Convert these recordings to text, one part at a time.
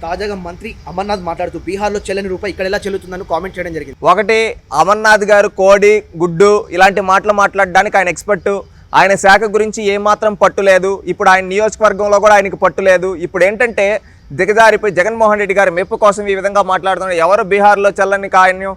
తాజాగా మంత్రి అమర్నాథ్ మాట్లాడుతూ బీహార్లో చెల్లని రూపాయి ఇక్కడ ఎలా చెల్లుతుందని కామెంట్ చేయడం జరిగింది. ఒకటి అమర్నాథ్ గారు కోడి గుడ్డు ఇలాంటి మాటలు మాట్లాడడానికి ఆయన ఎక్స్పర్ట్. ఆయన శాఖ గురించి ఏమాత్రం పట్టు లేదు. ఇప్పుడు ఆయన నియోజకవర్గంలో కూడా ఆయనకి పట్టు లేదు. ఇప్పుడు ఏంటంటే దిగజారిపోయి జగన్మోహన్ రెడ్డి గారి మెప్పు కోసం ఈ విధంగా మాట్లాడుతున్నాడు. ఎవరు బీహార్లో చెల్లని కాయను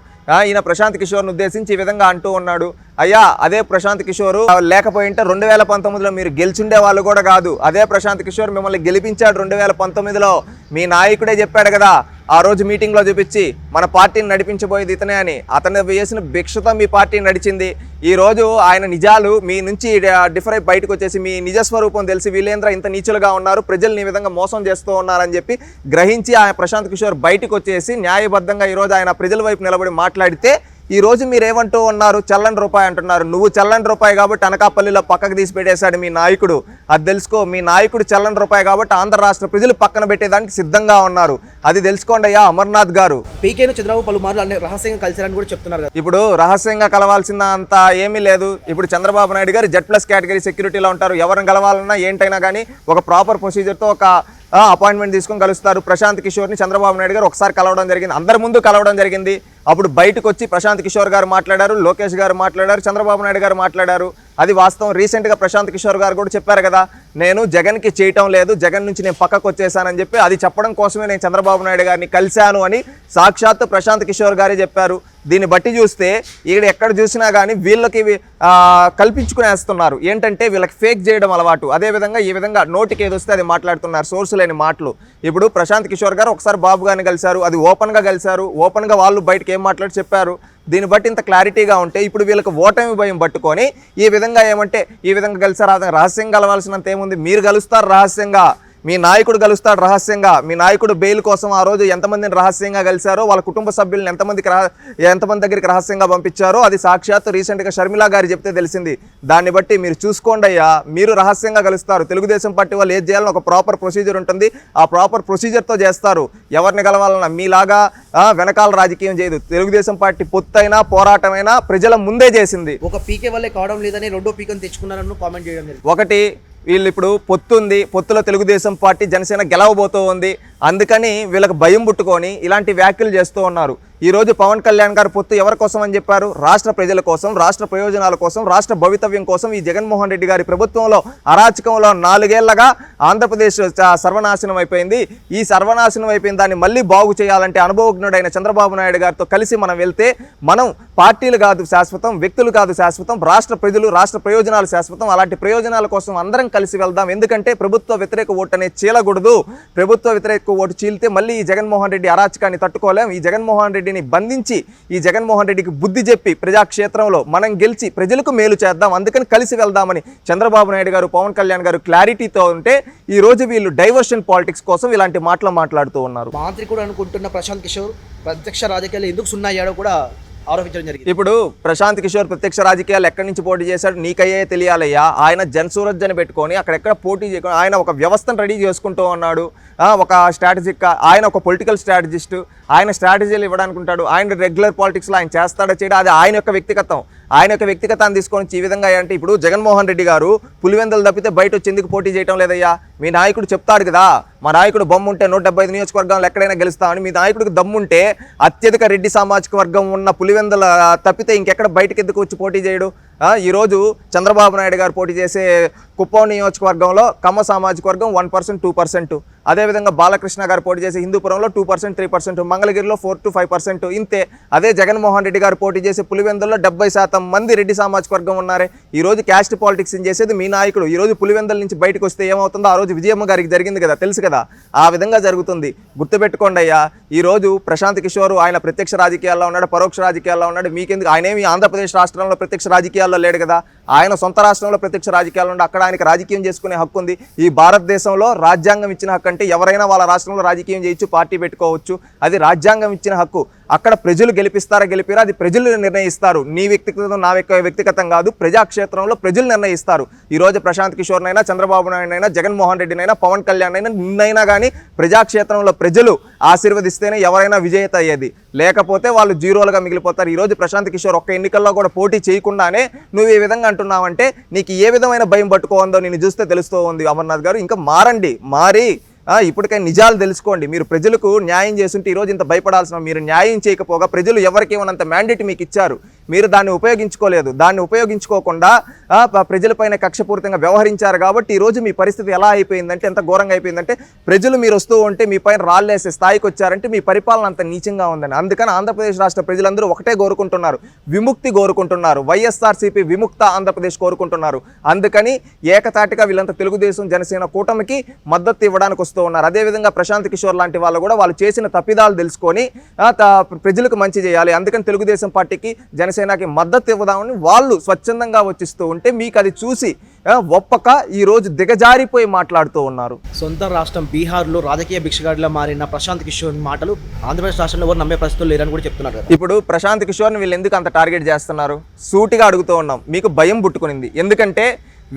ఈయన ప్రశాంత్ కిషోర్ను ఉద్దేశించి ఈ విధంగా అంటూ ఉన్నాడు. అయ్యా, అదే ప్రశాంత్ కిషోర్ లేకపోయింటే 2019లో మీరు గెలిచుండే వాళ్ళు కూడా కాదు. అదే ప్రశాంత్ కిషోర్ మిమ్మల్ని గెలిపించాడు 2019లో. మీ నాయకుడే చెప్పాడు కదా ఆ రోజు మీటింగ్లో చూపించి, మన పార్టీని నడిపించబోయేది ఇతనే అని. అతను వేసిన భిక్షతో మీ పార్టీ నడిచింది. ఈరోజు ఆయన నిజాలు మీ నుంచి డిఫరెంట్ బయటకు వచ్చేసి మీ నిజస్వరూపం తెలిసి వీళ్ళేంద్ర ఇంత నీచులుగా ఉన్నారు, ప్రజల్ని ఈ విధంగా మోసం చేస్తూ ఉన్నారని చెప్పి గ్రహించి ఆయన ప్రశాంత్ కిషోర్ బయటకు వచ్చేసి న్యాయబద్ధంగా ఈరోజు ఆయన ప్రజల వైపు నిలబడి మాట్లాడితే, ఈ రోజు మీరేమంటూ ఉన్నారు? చల్లని రూపాయి అంటున్నారు. నువ్వు చల్లని రూపాయి కాబట్టి అనకాపల్లిలో పక్కకు తీసి పెట్టేశాడు మీ నాయకుడు. అది తెలుసుకో. మీ నాయకుడు చల్లని రూపాయి కాబట్టి ఆంధ్ర రాష్ట్ర ప్రజలు పక్కన పెట్టేదానికి సిద్ధంగా ఉన్నారు. అది తెలుసుకోండి అయ్యా అమర్నాథ్ గారు. పీకేను చంద్రబాబు పలుమార్లు అన్ని రహస్యంగా కలిసారని కూడా చెప్తున్నారు కదా. ఇప్పుడు రహస్యంగా కలవాల్సిన అంత ఏమీ లేదు. ఇప్పుడు చంద్రబాబు నాయుడు గారు Z+ కేటగిరీ సెక్యూరిటీలో ఉంటారు. ఎవరిని కలవాలన్నా ఏంటైనా కానీ ఒక ప్రాపర్ ప్రొసీజర్తో ఒక అపాయింట్మెంట్ తీసుకొని కలుస్తారు. ప్రశాంత్ కిషోర్ని చంద్రబాబు నాయుడు గారు ఒకసారి కలవడం జరిగింది, అందరి ముందు కలవడం జరిగింది. అప్పుడు బయటకు వచ్చి ప్రశాంత్ కిషోర్ గారు మాట్లాడారు, లోకేష్ గారు మాట్లాడారు, చంద్రబాబు నాయుడు గారు మాట్లాడారు. అది వాస్తవం. రీసెంట్గా ప్రశాంత్ కిషోర్ గారు కూడా చెప్పారు కదా, నేను జగన్కి చేయటం లేదు, జగన్ నుంచి నేను పక్కకు వచ్చేసానని చెప్పి. అది చెప్పడం కోసమే నేను చంద్రబాబు నాయుడు గారిని కలిశాను అని సాక్షాత్తు ప్రశాంత్ కిషోర్ గారే చెప్పారు. దీన్ని బట్టి చూస్తే ఈడ ఎక్కడ చూసినా కానీ వీళ్ళకి కల్పించుకునేస్తున్నారు. ఏంటంటే వీళ్ళకి ఫేక్ చేయడం అలవాటు. అదేవిధంగా ఈ విధంగా నోటికి ఏదొస్తే అది మాట్లాడుతున్నారు, సోర్స్ లేని మాటలు. ఇప్పుడు ప్రశాంత్ కిషోర్ గారు ఒకసారి బాబు గారిని కలిశారు, అది ఓపెన్గా కలిశారు. ఓపెన్గా వాళ్ళు బయటకు ఏం మాట్లాడి చెప్పారు. దీన్ని బట్టి ఇంత క్లారిటీగా ఉంటే ఇప్పుడు వీళ్ళకి ఓటమి భయం పట్టుకొని ఈ విధంగా ఏమంటే ఈ విధంగా కలిసారు. రహస్యంగా కలవాల్సినంత ఏముంది? మీరు కలుస్తారు రహస్యంగా, మీ నాయకుడు కలుస్తాడు రహస్యంగా. మీ నాయకుడు బెయిల్ కోసం ఆ రోజు ఎంతమందిని రహస్యంగా కలిశారో, వాళ్ళ కుటుంబ సభ్యులను ఎంతమంది దగ్గరికి రహస్యంగా పంపించారో అది సాక్షాత్తు రీసెంట్గా షర్మిలా గారు చెప్తే తెలిసింది. దాన్ని బట్టి మీరు చూసుకోండి అయ్యా, మీరు రహస్యంగా కలుస్తారు. తెలుగుదేశం పార్టీ వాళ్ళు ఏది చేయాలని ఒక ప్రాపర్ ప్రొసీజర్ ఉంటుంది. ఆ ప్రాపర్ ప్రొసీజర్తో చేస్తారు. ఎవరిని కలవాలన్నా మీలాగా వెనకాల రాజకీయం చేయదు. తెలుగుదేశం పార్టీ పొత్తైనా పోరాటమైనా ప్రజల ముందే చేసింది. ఒక పీకే వల్లే కావడం లేదని రెండో పీకను తెచ్చుకున్నారని కామెంట్ చేయడం జరిగింది. ఒకటి, వీళ్ళు ఇప్పుడు పొత్తుంది, పొత్తులో తెలుగుదేశం పార్టీ జనసేన గెలవబోతూ ఉంది. అందుకని వీళ్ళకి భయం పుట్టుకొని ఇలాంటి వ్యాఖ్యలు చేస్తూ ఉన్నారు. ఈరోజు పవన్ కళ్యాణ్ గారు పొత్తు ఎవరి కోసం అని చెప్పారు? రాష్ట్ర ప్రజల కోసం, రాష్ట్ర ప్రయోజనాల కోసం, రాష్ట్ర భవితవ్యం కోసం. ఈ జగన్మోహన్ రెడ్డి గారి ప్రభుత్వంలో అరాచకంలో 4 ఏళ్లగా ఆంధ్రప్రదేశ్ సర్వనాశనం అయిపోయింది. ఈ సర్వనాశనం అయిపోయిన దాన్ని మళ్ళీ బాగు చేయాలంటే అనుభవజ్ఞుడైన చంద్రబాబు నాయుడు గారితో కలిసి మనం వెళ్తే, మనం పార్టీలు కాదు శాశ్వతం, వ్యక్తులు కాదు శాశ్వతం, రాష్ట్ర ప్రజలు, రాష్ట్ర ప్రయోజనాలు శాశ్వతం. అలాంటి ప్రయోజనాల కోసం అందరం కలిసి వెళ్దాం. ఎందుకంటే ప్రభుత్వ వ్యతిరేక ఓటు అనేది చీలకూడదు. ప్రభుత్వ వ్యతిరేక ఓటు చీలితే మళ్ళీ ఈ జగన్మోహన్ రెడ్డి అరాచకాన్ని తట్టుకోలేం. ఈ జగన్మోహన్ రెడ్డిని బంధించి ఈ జగన్మోహన్ రెడ్డికి బుద్ధి చెప్పి ప్రజాక్షేత్రంలో మనం గెలిచి ప్రజలకు మేలు చేద్దాం, అందుకని కలిసి వెళ్దామని చంద్రబాబు నాయుడు గారు, పవన్ కళ్యాణ్ గారు క్లారిటీతో ఉంటే ఈ రోజు వీళ్ళు డైవర్షన్ పాలిటిక్స్ కోసం ఇలాంటి మాటలు మాట్లాడుతూ ఉన్నారు. మంత్రి కూడా అనుకుంటున్న ప్రశాంత్ కిషోర్ ప్రత్యక్ష రాజకీయాలు ఎందుకు సున్నాయ్యాడో కూడా ఆరోపించడం జరిగింది. ఇప్పుడు ప్రశాంత్ కిషోర్ ప్రత్యక్ష రాజకీయాలు ఎక్కడి నుంచి పోటీ చేశాడు నీకయ్యే తెలియాలయ్యా. ఆయన జనసూరజ్ అని పెట్టుకొని అక్కడెక్కడ పోటీ చేయకుండా ఆయన ఒక వ్యవస్థను రెడీ చేసుకుంటూ ఉన్నాడు. ఒక స్ట్రాటజిక్, ఆయన ఒక పొలిటికల్ స్ట్రాటజిస్ట్. ఆయన స్ట్రాటజీలు ఇవ్వడానికి ఉంటాడు. ఆయన రెగ్యులర్ పాలిటిక్స్లో ఆయన చేస్తాడో చేయడం అది ఆయన యొక్క వ్యక్తిగతం. ఆయన యొక్క వ్యక్తిగతాన్ని తీసుకొని ఈ విధంగా అంటే ఇప్పుడు జగన్మోహన్ రెడ్డి గారు పులివెందులు తప్పితే బయట వచ్చి ఎందుకు పోటీ చేయడం లేదయ్యా? మీ నాయకుడు చెప్తాడు కదా, మా నాయకుడు బొమ్ముంటే 175 నియోజకవర్గాలు ఎక్కడైనా గెలుస్తామని. మీ నాయకుడికి దమ్ముంటే అత్యధిక రెడ్డి సామాజిక వర్గం ఉన్న పులివెందుల తప్పితే ఇంకెక్కడ బయటకు ఎందుకు వచ్చి పోటీ చేయడు? ఈరోజు చంద్రబాబు నాయుడు గారు పోటీ చేసే కుప్పం నియోజకవర్గంలో కమ్మ సామాజిక వర్గం 1%, 2%. అదేవిధంగా బాలకృష్ణ గారు పోటీ చేసే హిందూపురంలో 2%, 3%, మంగళగిరిలో 4 to 5% ఇంతే. అదే జగన్మోహన్ రెడ్డి గారు పోటీ చేసే పులివెందుల్లో 70% మంది రెడ్డి సామాజిక వర్గం ఉన్నారే. ఈరోజు క్యాస్ట్ పాలిటిక్స్ చేసేది మీ నాయకుడు. ఈరోజు పులివెందుల నుంచి బయటకు వస్తే ఏమవుతుందో ఆ రోజు విజయమ్మ గారికి జరిగింది కదా, తెలుసు కదా. ఆ విధంగా జరుగుతుంది. గుర్తుపెట్టుకోండి అయ్యా. ఈరోజు ప్రశాంత్ కిషోర్ ఆయన ప్రత్యక్ష రాజకీయాల్లో ఉన్నాడు, పరోక్ష రాజకీయాల్లో ఉన్నాడు. మీకెందుకు? ఆయనేమి ఆంధ్రప్రదేశ్ రాష్ట్రంలో ప్రత్యక్ష రాజకీయాల్లో లేడు కదా. ఆయన సొంత రాష్ట్రంలో ప్రత్యక్ష రాజకీయాలు ఉండి అక్కడ ఆయనకి రాజకీయం చేసుకునే హక్కు ఉంది. ఈ భారతదేశంలో రాజ్యాంగం ఇచ్చిన హక్కు అంటే ఎవరైనా వాళ్ళ రాష్ట్రంలో రాజకీయం చేయొచ్చు, పార్టీ పెట్టుకోవచ్చు. అది రాజ్యాంగం ఇచ్చిన హక్కు. అక్కడ ప్రజలు గెలిపిస్తారా గెలిపిరా అది ప్రజలు నిర్ణయిస్తారు. నీ వ్యక్తిగతం, నా వ్యక్తిగతం కాదు. ప్రజాక్షేత్రంలో ప్రజలు నిర్ణయిస్తారు. ఈరోజు ప్రశాంత్ కిషోర్నైనా, చంద్రబాబు నాయుడునైనా, జగన్మోహన్ రెడ్డినైనా, పవన్ కళ్యాణ్ అయినా, నిన్నైనా కానీ ప్రజాక్షేత్రంలో ప్రజలు ఆశీర్వదిస్తేనే ఎవరైనా విజేత అయ్యేది. లేకపోతే వాళ్ళు జీరోలుగా మిగిలిపోతారు. ఈరోజు ప్రశాంత్ కిషోర్ ఒక్క ఎన్నికల్లో కూడా పోటీ చేయకుండానే నువ్వు ఈ విధంగా అంటున్నావంటే నీకు ఏ విధమైన భయం పట్టుకోందో నేను చూస్తే తెలుస్తూ ఉంది. అమర్నాథ్ గారు ఇంకా మారండి, మారి ఇప్పటికైనా నిజాలు తెలుసుకోండి. మీరు ప్రజలకు న్యాయం చేస్తుంటే ఈరోజు ఇంత భయపడాల్సిన, మీరు న్యాయం చేయకపోగా ప్రజలు ఎవరికి ఇవ్వనంత మ్యాండేట్ మీకు ఇచ్చారు, మీరు దాన్ని ఉపయోగించుకోలేదు. దాన్ని ఉపయోగించుకోకుండా ప్రజలపైన కక్షపూరితంగా వ్యవహరించారు కాబట్టి ఈరోజు మీ పరిస్థితి ఎలా అయిపోయిందంటే, ఎంత ఘోరంగా అయిపోయిందంటే, ప్రజలు మీరు వస్తూ ఉంటే మీ పైన రాళ్ళేసే స్థాయికి వచ్చారంటే మీ పరిపాలన అంత నీచంగా ఉందని. అందుకని ఆంధ్రప్రదేశ్ రాష్ట్ర ప్రజలందరూ ఒకటే కోరుకుంటున్నారు, విముక్తి కోరుకుంటున్నారు, వైఎస్ఆర్సీపీ విముక్త ఆంధ్రప్రదేశ్ కోరుకుంటున్నారు. అందుకని ఏకతాటిగా వీళ్ళంతా తెలుగుదేశం జనసేన కూటమికి మద్దతు ఇవ్వడానికి వస్తూ ఉన్నారు. అదేవిధంగా ప్రశాంత్ కిషోర్ లాంటి వాళ్ళు కూడా వాళ్ళు చేసిన తప్పిదాలు తెలుసుకొని ప్రజలకు మంచి చేయాలి, అందుకని తెలుగుదేశం పార్టీకి జనసేనకి మద్దతు ఇవ్వదామని వాళ్ళు స్వచ్ఛందంగా వచ్చిస్తూ ఉంటే మీకు అది చూసి ఒప్పక ఈరోజు దిగజారిపోయి మాట్లాడుతూ ఉన్నారు. సొంత రాష్ట్రం బీహార్లో రాజకీయ భిక్షగాడిలా మారిన ప్రశాంత్ కిషోర్ మాటలు ఆంధ్రప్రదేశ్ రాష్ట్రంలో ఎవరు నమ్మే పరిస్థితులు లేరని కూడా చెప్తున్నారు కదా. ఇప్పుడు ప్రశాంత్ కిషోర్ని వీళ్ళు ఎందుకు అంత టార్గెట్ చేస్తున్నారు? సూటిగా అడుగుతూ ఉన్నాం. మీకు భయం పుట్టుకునింది, ఎందుకంటే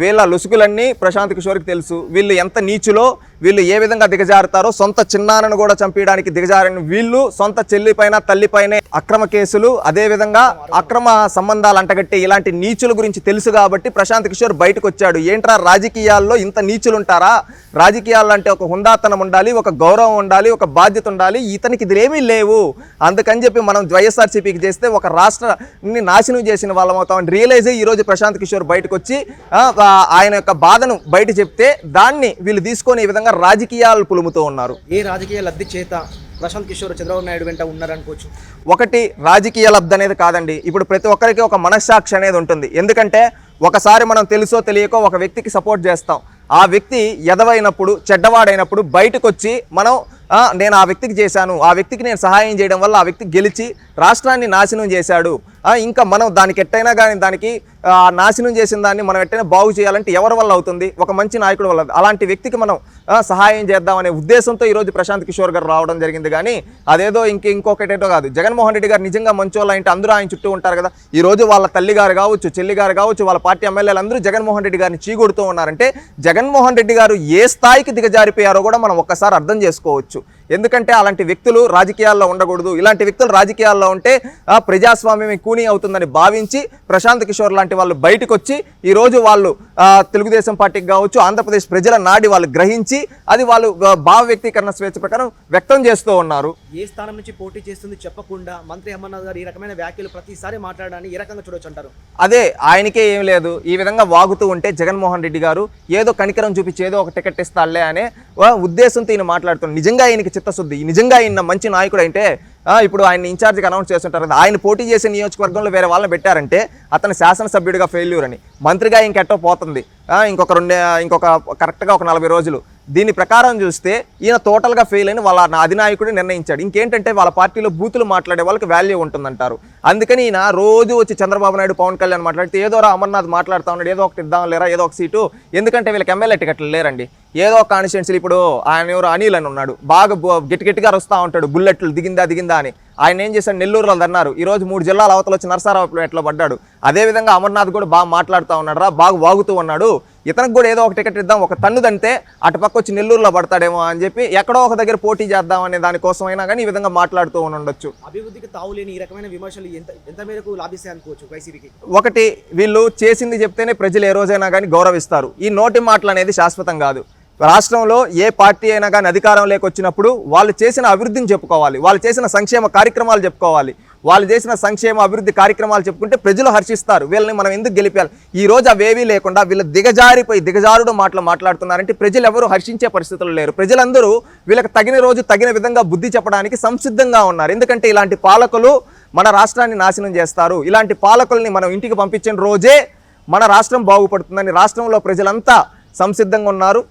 వీళ్ళ లొసుగులన్నీ ప్రశాంత్ కిషోర్కి తెలుసు. వీళ్ళు ఎంత నీచులో, వీళ్ళు ఏ విధంగా దిగజారుతారో, సొంత చిన్నాన్నను కూడా చంపేయడానికి దిగజారని వీళ్ళు, సొంత చెల్లిపైన తల్లిపైనే అక్రమ కేసులు, అదేవిధంగా అక్రమ సంబంధాలు అంటగట్టే ఇలాంటి నీచుల గురించి తెలుసు కాబట్టి ప్రశాంత్ కిషోర్ బయటకు వచ్చాడు. ఏంట్రా రాజకీయాల్లో ఇంత నీచులు ఉంటారా? రాజకీయాల్లో అంటే ఒక హుందాతనం ఉండాలి, ఒక గౌరవం ఉండాలి, ఒక బాధ్యత ఉండాలి. ఇతనికి ఇదేమీ లేవు. అందుకని చెప్పి మనం వైఎస్ఆర్సీపీకి చేస్తే ఒక రాష్ట్రాన్ని నాశనం చేసిన వాళ్ళం అవుతామని రియలైజ్ అయ్యి ఈరోజు ప్రశాంత్ కిషోర్ బయటకు వచ్చి ఆయన యొక్క బాధను బయట చెప్తే దాన్ని వీళ్ళు తీసుకొని ఈ విధంగా రాజకీయాలు పులుముతూ ఉన్నారు. ఏ రాజకీయ లబ్ధి చేత ప్రశాంత్ కిషోర్ చంద్రబాబు నాయుడు వెంట ఉన్నారనుకోవచ్చు? ఒకటి రాజకీయ లబ్ధి అనేది కాదండి. ఇప్పుడు ప్రతి ఒక్కరికి ఒక మనస్సాక్షి అనేది ఉంటుంది. ఎందుకంటే ఒకసారి మనం తెలుసో తెలియకో ఒక వ్యక్తికి సపోర్ట్ చేస్తాం. ఆ వ్యక్తి ఎదవైనప్పుడు, చెడ్డవాడైనప్పుడు బయటకు వచ్చి మనం నేను ఆ వ్యక్తికి చేశాను, ఆ వ్యక్తికి నేను సహాయం చేయడం వల్ల ఆ వ్యక్తి గెలిచి రాష్ట్రాన్ని నాశనం చేశాడు, ఇంకా మనం దానికి ఎట్టయినా కానీ దానికి నాశనం చేసిన దాన్ని మనం ఎట్టయినా బాగు చేయాలంటే ఎవరి వల్ల అవుతుంది? ఒక మంచి నాయకుడు వల్ల. అలాంటి వ్యక్తికి మనం సహాయం చేద్దామనే ఉద్దేశంతో ఈరోజు ప్రశాంత్ కిషోర్ గారు రావడం జరిగింది. కానీ అదేదో ఇంకొకటేటో కాదు. జగన్మోహన్ రెడ్డి గారు నిజంగా మంచోళ్ళ అంటే అందరూ ఆయన చుట్టూ ఉంటారు కదా. ఈరోజు వాళ్ళ తల్లి గారు కావచ్చు, చెల్లి గారు కావచ్చు, వాళ్ళ పార్టీ ఎమ్మెల్యేలు అందరూ జగన్మోహన్ రెడ్డి గారిని చీగొడుతూ ఉన్నారంటే జగన్మోహన్ రెడ్డి గారు ఏ స్థాయికి దిగజారిపోయారో కూడా మనం ఒక్కసారి అర్థం చేసుకోవచ్చు. ఎందుకంటే అలాంటి వ్యక్తులు రాజకీయాల్లో ఉండకూడదు. ఇలాంటి వ్యక్తులు రాజకీయాల్లో ఉంటే ప్రజాస్వామ్యం కూనీ అవుతుందని భావించి ప్రశాంత్ కిషోర్ లాంటి వాళ్ళు బయటకు వచ్చి ఈరోజు వాళ్ళు తెలుగుదేశం పార్టీకి కావచ్చు, ఆంధ్రప్రదేశ్ ప్రజల నాడి వాళ్ళు గ్రహించి అది వాళ్ళు భావ వ్యక్తీకరణ స్వేచ్ఛ ప్రకారం వ్యక్తం చేస్తూ ఉన్నారు. ఏ స్థానం నుంచి పోటీ చేస్తుంది చెప్పకుండా మంత్రి అమర్నాథ్ గారు ఈ రకమైన వ్యాఖ్యలు ప్రతిసారి మాట్లాడడాన్ని ఏ రకంగా చూడొచ్చు అంటారు? అదే ఆయనకే ఏం లేదు. ఈ విధంగా వాగుతూ ఉంటే జగన్మోహన్ రెడ్డి గారు ఏదో కనికరం చూపించి ఏదో ఒక టికెట్ ఇస్తాడులే అనే ఉద్దేశంతో ఈయన మాట్లాడుతున్నాడు. నిజంగా ఆయనకి చిత్తశుద్ధి, నిజంగా ఈయన మంచి నాయకుడు అంటే ఇప్పుడు ఆయన ఇన్ఛార్జ్గా అనౌన్స్ చేస్తుంటారు కదా. ఆయన పోటీ చేసే నియోజకవర్గంలో వేరే వాళ్ళని పెట్టారంటే అతను శాసనసభ్యుడిగా ఫెయిల్యూర్ అని, మంత్రిగా ఇంకెట్టో పోతుంది ఇంకొక కరెక్ట్గా ఒక 40 రోజులు. దీని ప్రకారం చూస్తే ఈయన టోటల్గా ఫెయిల్ అని వాళ్ళ అధినాయకుడు నిర్ణయించాడు. ఇంకేంటంటే వాళ్ళ పార్టీలో బూతులు మాట్లాడే వాళ్ళకి వాల్యూ ఉంటుందంటారు. అందుకని ఈయన రోజు వచ్చి చంద్రబాబు నాయుడు, పవన్ కళ్యాణ్ మాట్లాడితే ఏదోరా అమర్నాథ్ మాట్లాడుతూ ఉన్నాడు, ఏదో ఒకటి ఇద్దాం లేరా, ఏదో ఒక సీటు, ఎందుకంటే వీళ్ళకి ఎమ్మెల్యే టికెట్లు లేరండి. ఏదో ఒక కాన్స్టిట్యున్సీలు ఇప్పుడు ఆయన ఎవరు అనిల్ అని ఉన్నాడు, బాగా గట్టిగా వస్తూ ఉంటాడు, బుల్లెట్లు దిగిందా అని. ఆయన ఏం చేశాడు, నెల్లూరులో అన్నారు. ఈరోజు 3 జిల్లాల అవతల వచ్చి నరసారావు ఎట్లా పడ్డాడు. అదేవిధంగా అమర్నాథ్ కూడా బాగా మాట్లాడుతూ ఉన్నాడు రా, బాగా వాగుతూ ఉన్నాడు. ఇతనికి కూడా ఏదో ఒక టికెట్ ఇద్దాం, ఒక తన్నుదంటే అటుపక్క వచ్చి నెల్లూరులో పడతాడేమో అని చెప్పి ఎక్కడో ఒక దగ్గర పోటీ చేద్దాం అనే దానికోసమైనా కానీ ఈ విధంగా మాట్లాడుతూ ఉండొచ్చు. అభివృద్ధికి తావులేని ఈ రకమైన విమర్శలు ఎంత మేరకు లాభిస్తాయి అనుకోవచ్చు వైసీపీకి? ఒకటి, వీళ్ళు చేసింది చెప్తేనే ప్రజలు ఏ రోజైనా కానీ గౌరవిస్తారు. ఈ నోటి మాటలు అనేది శాశ్వతం కాదు. రాష్ట్రంలో ఏ పార్టీ అయినా కానీ అధికారంలోకి వచ్చినప్పుడు వాళ్ళు చేసిన అభివృద్ధిని చెప్పుకోవాలి, వాళ్ళు చేసిన సంక్షేమ కార్యక్రమాలు చెప్పుకోవాలి. వాళ్ళు చేసిన సంక్షేమ అభివృద్ధి కార్యక్రమాలు చెప్పుకుంటే ప్రజలు హర్షిస్తారు. వీళ్ళని మనం ఎందుకు గెలిపాలి? ఈ రోజు అవేవీ లేకుండా వీళ్ళు దిగజారుడు మాట్లాడుతున్నారంటే ప్రజలు ఎవరు హర్షించే పరిస్థితులు లేరు. ప్రజలందరూ వీళ్ళకి తగిన రోజు తగిన విధంగా బుద్ధి చెప్పడానికి సంసిద్ధంగా ఉన్నారు. ఎందుకంటే ఇలాంటి పాలకులు మన రాష్ట్రాన్ని నాశనం చేస్తారు. ఇలాంటి పాలకుల్ని మనం ఇంటికి పంపించిన రోజే మన రాష్ట్రం బాగుపడుతుందని రాష్ట్రంలో ప్రజలంతా సంసిద్ధంగా ఉన్నారు.